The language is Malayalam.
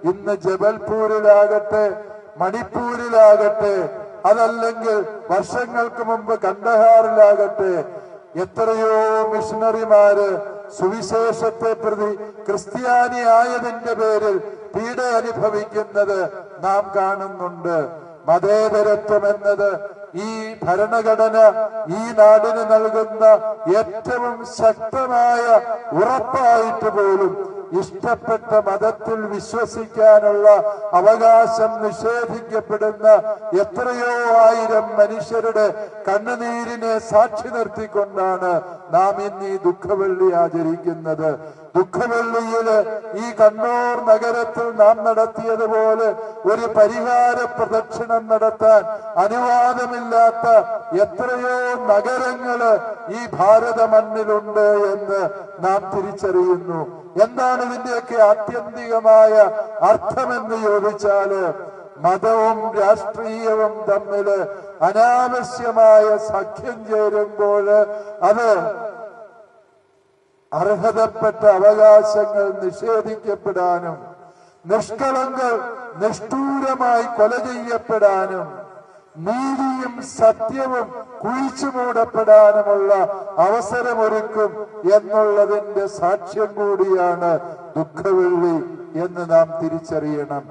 ഇന്ന് ജബൽപൂരിലാകട്ടെ, മണിപ്പൂരിലാകട്ടെ, അതല്ലെങ്കിൽ വർഷങ്ങൾക്ക് മുമ്പ് കണ്ടഹാറിലാകട്ടെ, എത്രയോ മിഷണറിമാര് സുവിശേഷത്തെ പ്രതി ക്രിസ്ത്യാനിയായതിന്റെ പേരിൽ പീഡ അനുഭവിക്കുന്നത് നാം കാണുന്നുണ്ട്. മതേതരത്വം എന്നത് ഈ ഭരണഘടന ഈ നാടിന് നൽകുന്ന ഏറ്റവും ശക്തമായ ഉറപ്പായിട്ട് പോലും ഇഷ്ടപ്പെട്ട മതത്തിൽ വിശ്വസിക്കാനുള്ള അവകാശം നിഷേധിക്കപ്പെടുന്ന എത്രയോ ആയിരം മനുഷ്യരുടെ കണ്ണുനീരിനെ സാക്ഷി നിർത്തിക്കൊണ്ടാണ് നാം ഇന്ന് ഈ ദുഃഖവെള്ളി ആചരിക്കുന്നത്. ദുഃഖവെള്ളിയില് ഈ കണ്ണൂർ നഗരത്തിൽ നാം നടത്തിയതുപോലെ ഒരു പരിഹാര പ്രദക്ഷിണം നടത്താൻ അനുവാദമില്ലാത്ത എത്രയോ നഗരങ്ങള് ഈ ഭാരത മണ്ണിലുണ്ട് എന്ന് നാം തിരിച്ചറിയുന്നു. എന്താണ് ഇതിന്റെയൊക്കെ ആത്യന്തികമായ അർത്ഥമെന്ന് ചോദിച്ചാല്, മതവും രാഷ്ട്രീയവും തമ്മില് അനാവശ്യമായ സഖ്യം ചേരുമ്പോൾ അത് അർഹതപ്പെട്ട അവകാശങ്ങൾ നിഷേധിക്കപ്പെടാനും നിഷ്കളങ്കർ നിഷ്ഠൂരമായി കൊല ചെയ്യപ്പെടാനും നീതിയും സത്യവും കുഴിച്ചുമൂടപ്പെടാനുമുള്ള അവസരമൊരുക്കും എന്നുള്ളതിന്റെ സാക്ഷ്യം കൂടിയാണ് ദുഃഖവെള്ളി എന്ന് നാം തിരിച്ചറിയണം.